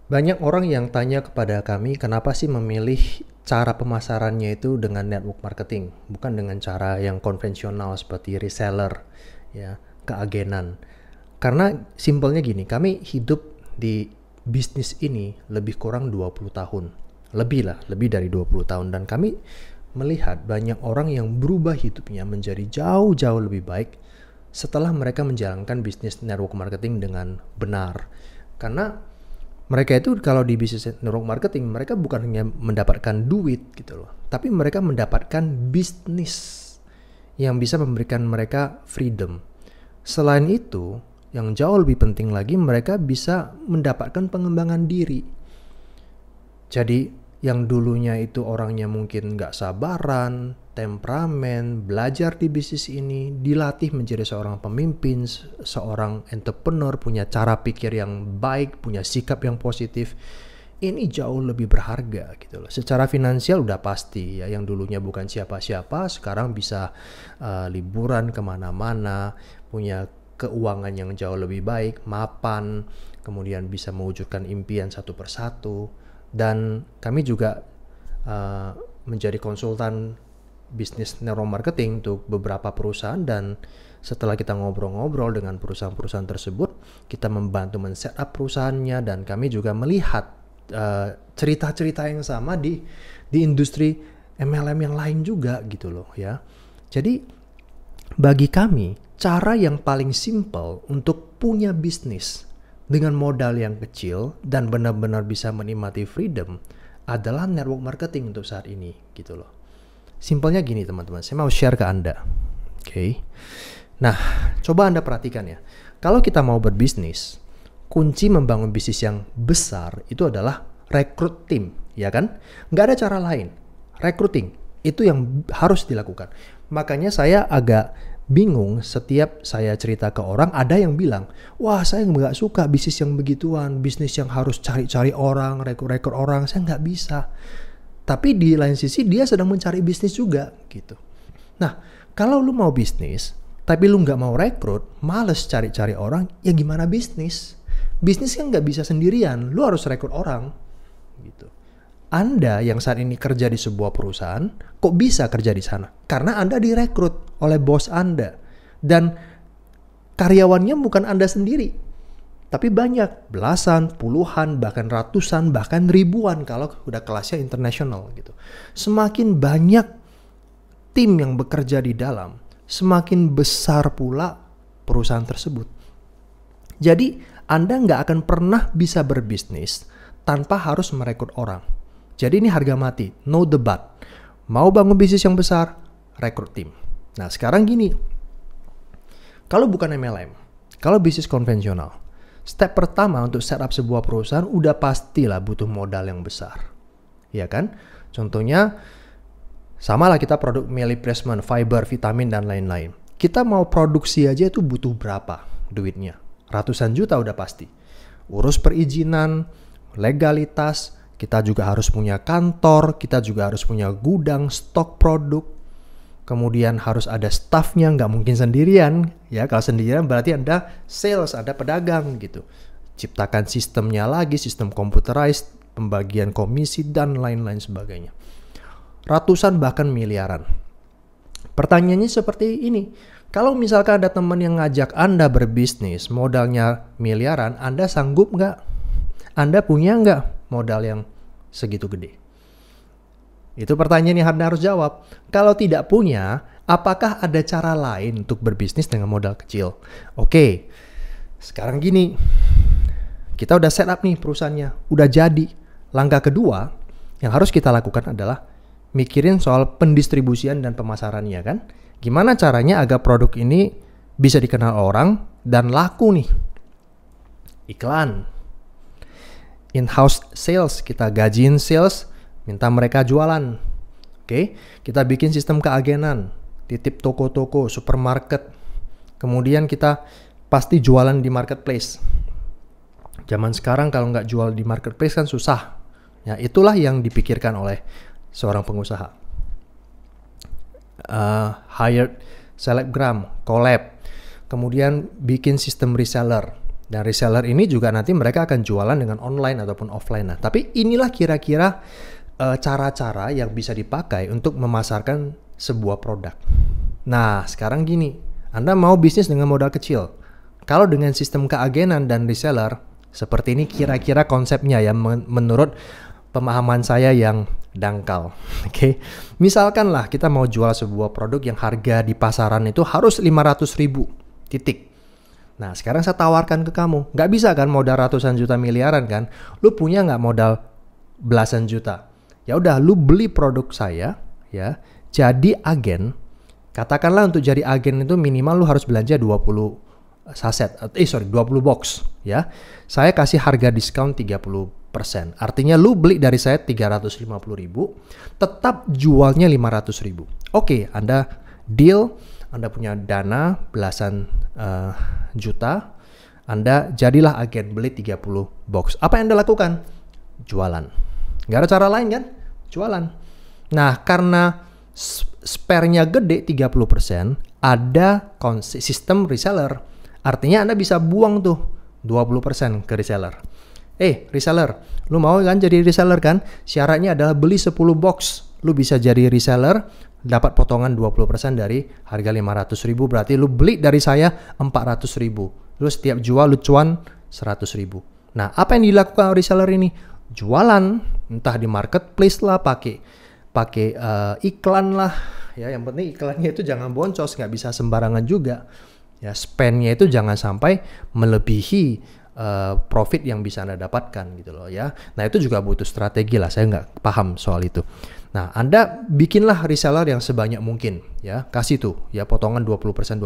Banyak orang yang tanya kepada kami kenapa sih memilih cara pemasarannya itu dengan network marketing, bukan dengan cara yang konvensional seperti reseller, ya, keagenan. Karena simpelnya gini, kami hidup di bisnis ini lebih kurang 20 tahun. Lebih lah, lebih dari 20 tahun. Dan kami melihat banyak orang yang berubah hidupnya menjadi jauh-jauh lebih baik setelah mereka menjalankan bisnis network marketing dengan benar. Karena mereka itu kalau di bisnis network marketing, mereka bukan hanya mendapatkan duit gitu loh, tapi mereka mendapatkan bisnis yang bisa memberikan mereka freedom. Selain itu, yang jauh lebih penting lagi, mereka bisa mendapatkan pengembangan diri. Jadi yang dulunya itu orangnya mungkin nggak sabaran, temperamen, belajar di bisnis ini, dilatih menjadi seorang pemimpin, seorang entrepreneur, punya cara pikir yang baik, punya sikap yang positif. Ini jauh lebih berharga gitu loh. Secara finansial udah pasti ya, yang dulunya bukan siapa-siapa, sekarang bisa liburan kemana-mana, punya keuangan yang jauh lebih baik, mapan, kemudian bisa mewujudkan impian satu persatu. Dan kami juga menjadi konsultan bisnis neuromarketing untuk beberapa perusahaan, dan setelah kita ngobrol-ngobrol dengan perusahaan-perusahaan tersebut, kita membantu men-setup perusahaannya, dan kami juga melihat cerita-cerita yang sama di industri MLM yang lain juga gitu loh ya. Jadi bagi kami cara yang paling simple untuk punya bisnis dengan modal yang kecil dan benar-benar bisa menikmati freedom adalah network marketing untuk saat ini gitu loh. Simpelnya gini teman-teman, saya mau share ke Anda. Oke. Nah, coba Anda perhatikan ya. Kalau kita mau berbisnis, kunci membangun bisnis yang besar itu adalah rekrut tim, ya kan? Nggak ada cara lain. Recruiting itu yang harus dilakukan. Makanya saya agak bingung setiap saya cerita ke orang, ada yang bilang, wah saya nggak suka bisnis yang begituan, bisnis yang harus cari-cari orang, rekrut-rekrut orang, saya nggak bisa. Tapi di lain sisi dia sedang mencari bisnis juga gitu. Nah, kalau lu mau bisnis, tapi lu nggak mau rekrut, males cari-cari orang, ya gimana bisnis? Bisnis kan nggak bisa sendirian, lu harus rekrut orang gitu. Anda yang saat ini kerja di sebuah perusahaan, kok bisa kerja di sana? Karena Anda direkrut oleh bos Anda. Dan karyawannya bukan Anda sendiri, tapi banyak, belasan, puluhan, bahkan ratusan, bahkan ribuan kalau udah kelasnya internasional gitu. Semakin banyak tim yang bekerja di dalam, semakin besar pula perusahaan tersebut. Jadi Anda nggak akan pernah bisa berbisnis tanpa harus merekrut orang. Jadi ini harga mati, no debat. Mau bangun bisnis yang besar, rekrut tim. Nah sekarang gini, kalau bukan MLM, kalau bisnis konvensional, step pertama untuk setup sebuah perusahaan udah pastilah butuh modal yang besar. Ya kan? Contohnya, samalah kita produk meal replacement, fiber, vitamin, dan lain-lain. Kita mau produksi aja itu butuh berapa duitnya? Ratusan juta udah pasti. Urus perizinan, legalitas, kita juga harus punya kantor, kita juga harus punya gudang, stok produk. Kemudian harus ada staffnya, nggak mungkin sendirian. Ya, kalau sendirian berarti Anda sales, ada pedagang gitu. Ciptakan sistemnya lagi, sistem computerized, pembagian komisi, dan lain-lain sebagainya. Ratusan bahkan miliaran. Pertanyaannya seperti ini. Kalau misalkan ada teman yang ngajak Anda berbisnis, modalnya miliaran, Anda sanggup nggak? Anda punya nggak modal yang segitu gede? Itu pertanyaan yang Anda harus jawab. Kalau tidak punya, apakah ada cara lain untuk berbisnis dengan modal kecil? Oke, sekarang gini. Kita udah set up nih perusahaannya, udah jadi. Langkah kedua yang harus kita lakukan adalah mikirin soal pendistribusian dan pemasarannya kan. Gimana caranya agar produk ini bisa dikenal orang dan laku nih? Iklan. In-house sales, kita gajiin sales, minta mereka jualan. Oke, kita bikin sistem keagenan, titip toko-toko, supermarket. Kemudian kita pasti jualan di marketplace. Zaman sekarang kalau nggak jual di marketplace kan susah. Ya, itulah yang dipikirkan oleh seorang pengusaha. Hired selebgram, collab. Kemudian bikin sistem reseller. Dan reseller ini juga nanti mereka akan jualan dengan online ataupun offline. Nah, tapi inilah kira-kira cara-cara yang bisa dipakai untuk memasarkan sebuah produk. Nah, sekarang gini, Anda mau bisnis dengan modal kecil. Kalau dengan sistem keagenan dan reseller, seperti ini kira-kira konsepnya ya menurut pemahaman saya yang dangkal. Oke. Misalkanlah kita mau jual sebuah produk yang harga di pasaran itu harus 500.000. Titik. Nah, sekarang saya tawarkan ke kamu. Nggak bisa kan modal ratusan juta miliaran kan? Lu punya nggak modal belasan juta? Ya udah, lu beli produk saya ya. Jadi agen. Katakanlah untuk jadi agen itu minimal lu harus belanja 20 20 box ya. Saya kasih harga diskon 30%. Artinya lu beli dari saya 350.000, tetap jualnya 500.000. Oke, Anda deal, Anda punya dana belasan juta, Anda jadilah agen, beli 30 box. Apa yang Anda lakukan? Jualan. Gak ada cara lain kan? Jualan. Nah, karena spare-nya gede 30%, ada sistem reseller. Artinya Anda bisa buang tuh 20% ke reseller. Reseller, lu mau kan jadi reseller kan? Syaratnya adalah beli 10 box. Lu bisa jadi reseller, dapat potongan 20% dari harga 500.000, berarti lu beli dari saya 400.000. Lu setiap jual lu cuan 100.000. Nah, apa yang dilakukan reseller ini? Jualan, entah di marketplace lah, pakai iklan lah. Ya, yang penting iklannya itu jangan boncos, nggak bisa sembarangan juga. Ya, spend-nya itu jangan sampai melebihi profit yang bisa Anda dapatkan gitu loh ya. Nah, itu juga butuh strategi lah, saya nggak paham soal itu. Nah, Anda bikinlah reseller yang sebanyak mungkin ya. Kasih tuh ya potongan 20%.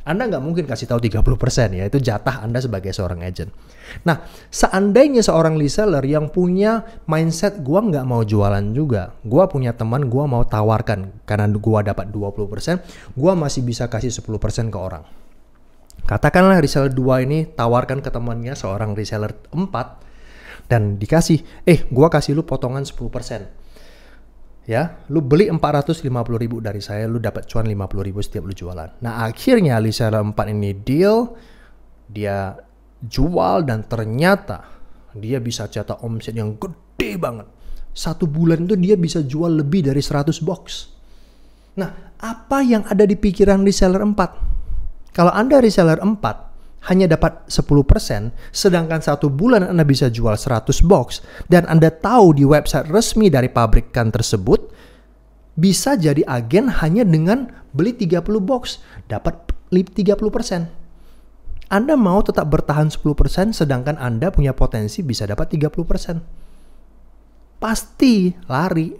Anda nggak mungkin kasih tahu 30% ya, itu jatah Anda sebagai seorang agent. Nah, seandainya seorang reseller yang punya mindset gua nggak mau jualan juga, gua punya teman, gua mau tawarkan karena gua dapat 20%, gua masih bisa kasih 10% ke orang. Katakanlah reseller 2 ini tawarkan ke temannya seorang reseller 4 dan dikasih, gua kasih lu potongan 10%. Ya, lu beli 450.000 dari saya, lu dapat cuan 50.000 setiap lu jualan. Nah, akhirnya reseller 4 ini deal, dia jual dan ternyata dia bisa cetak omset yang gede banget. 1 bulan itu dia bisa jual lebih dari 100 box. Nah, apa yang ada di pikiran reseller 4? Kalau Anda reseller 4 hanya dapat 10%, sedangkan 1 bulan Anda bisa jual 100 box, dan Anda tahu di website resmi dari pabrikan tersebut, bisa jadi agen hanya dengan beli 30 box, dapat 30%. Anda mau tetap bertahan 10%, sedangkan Anda punya potensi bisa dapat 30%. Pasti lari,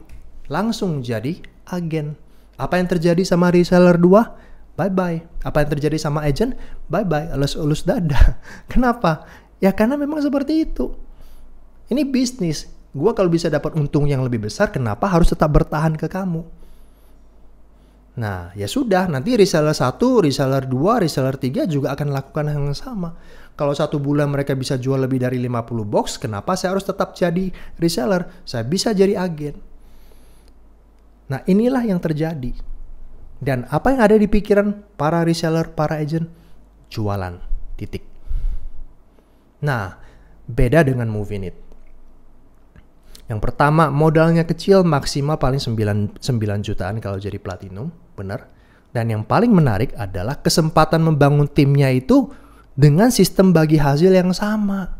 langsung jadi agen. Apa yang terjadi sama reseller 2? Bye-bye. Apa yang terjadi sama agent? Bye-bye. Elus-elus dada. Kenapa? Ya karena memang seperti itu. Ini bisnis. Gua kalau bisa dapat untung yang lebih besar, kenapa harus tetap bertahan ke kamu? Nah, ya sudah. Nanti reseller 1, reseller 2, reseller 3 juga akan lakukan hal yang sama. Kalau 1 bulan mereka bisa jual lebih dari 50 box, kenapa saya harus tetap jadi reseller? Saya bisa jadi agen. Nah, inilah yang terjadi. Dan apa yang ada di pikiran para reseller, para agent? Jualan, titik. Nah, beda dengan Movinit. Yang pertama, modalnya kecil, maksimal paling 9 jutaan kalau jadi platinum, benar. Dan yang paling menarik adalah kesempatan membangun timnya itu dengan sistem bagi hasil yang sama.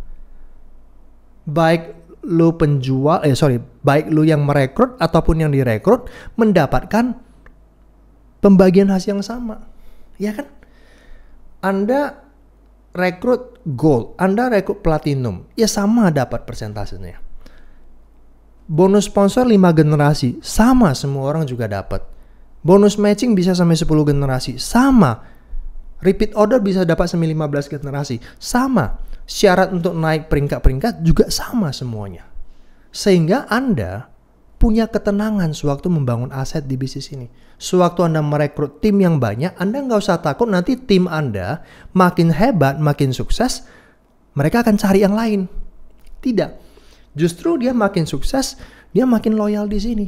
Baik lu baik lu yang merekrut ataupun yang direkrut mendapatkan pembagian hasil yang sama, ya kan? Anda rekrut gold, Anda rekrut platinum, ya sama dapat persentasenya. Bonus sponsor 5 generasi, sama semua orang juga dapat. Bonus matching bisa sampai 10 generasi, sama. Repeat order bisa dapat sampai 15 generasi, sama. Syarat untuk naik peringkat-peringkat juga sama semuanya. Sehingga Anda punya ketenangan sewaktu membangun aset di bisnis ini. Sewaktu Anda merekrut tim yang banyak, Anda nggak usah takut nanti tim Anda makin hebat, makin sukses, mereka akan cari yang lain. Tidak. Justru dia makin sukses, dia makin loyal di sini.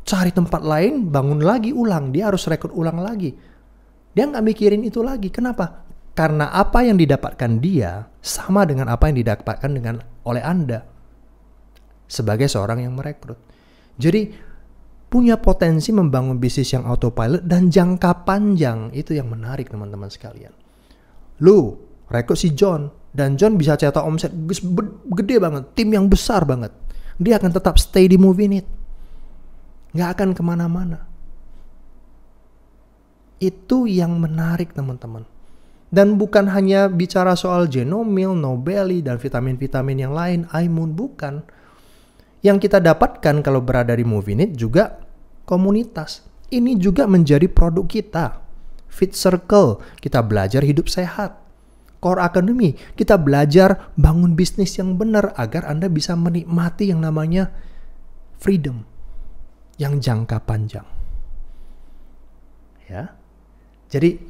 Cari tempat lain, bangun lagi ulang. Dia harus rekrut ulang lagi. Dia nggak mikirin itu lagi. Kenapa? Karena apa yang didapatkan dia sama dengan apa yang didapatkan oleh Anda sebagai seorang yang merekrut. Jadi punya potensi membangun bisnis yang autopilot dan jangka panjang. Itu yang menarik teman-teman sekalian. Lu rekrut si John, dan John bisa cetak omset gede banget, tim yang besar banget. Dia akan tetap stay di Movinit, gak akan kemana-mana. Itu yang menarik teman-teman. Dan bukan hanya bicara soal Genomil, Nobeli, dan vitamin-vitamin yang lain, Aimun, bukan. Yang kita dapatkan kalau berada di Movinit juga komunitas. Ini juga menjadi produk kita. Fit Circle, kita belajar hidup sehat. Core Academy, kita belajar bangun bisnis yang benar agar Anda bisa menikmati yang namanya freedom yang jangka panjang. Ya. Jadi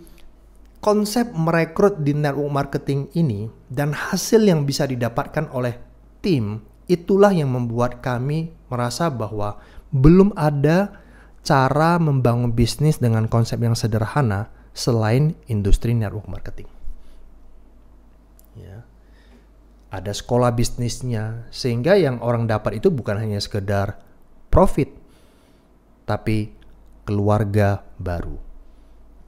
konsep merekrut di network marketing ini dan hasil yang bisa didapatkan oleh tim, itulah yang membuat kami merasa bahwa belum ada cara membangun bisnis dengan konsep yang sederhana selain industri network marketing. Ya. Ada sekolah bisnisnya, sehingga yang orang dapat itu bukan hanya sekedar profit, tapi keluarga baru,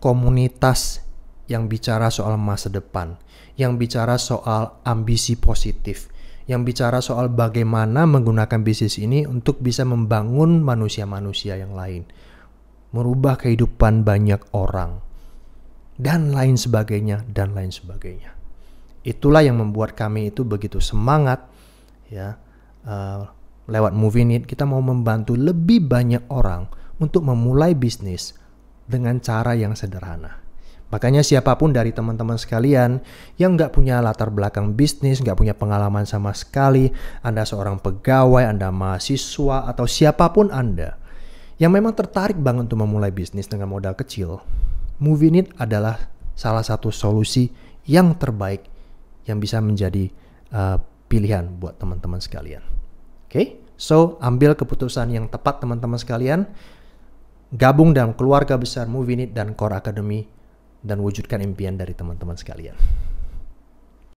komunitas yang bicara soal masa depan, yang bicara soal ambisi positif, yang bicara soal bagaimana menggunakan bisnis ini untuk bisa membangun manusia-manusia yang lain, merubah kehidupan banyak orang, dan lain sebagainya, dan lain sebagainya. Itulah yang membuat kami itu begitu semangat, ya. Lewat Movinit kita mau membantu lebih banyak orang untuk memulai bisnis dengan cara yang sederhana. Makanya siapapun dari teman-teman sekalian yang nggak punya latar belakang bisnis, nggak punya pengalaman sama sekali, Anda seorang pegawai, Anda mahasiswa, atau siapapun Anda yang memang tertarik banget untuk memulai bisnis dengan modal kecil, Movinit adalah salah satu solusi yang terbaik yang bisa menjadi pilihan buat teman-teman sekalian. Oke? So, ambil keputusan yang tepat teman-teman sekalian, gabung dalam keluarga besar Movinit dan Core Academy, dan wujudkan impian dari teman-teman sekalian.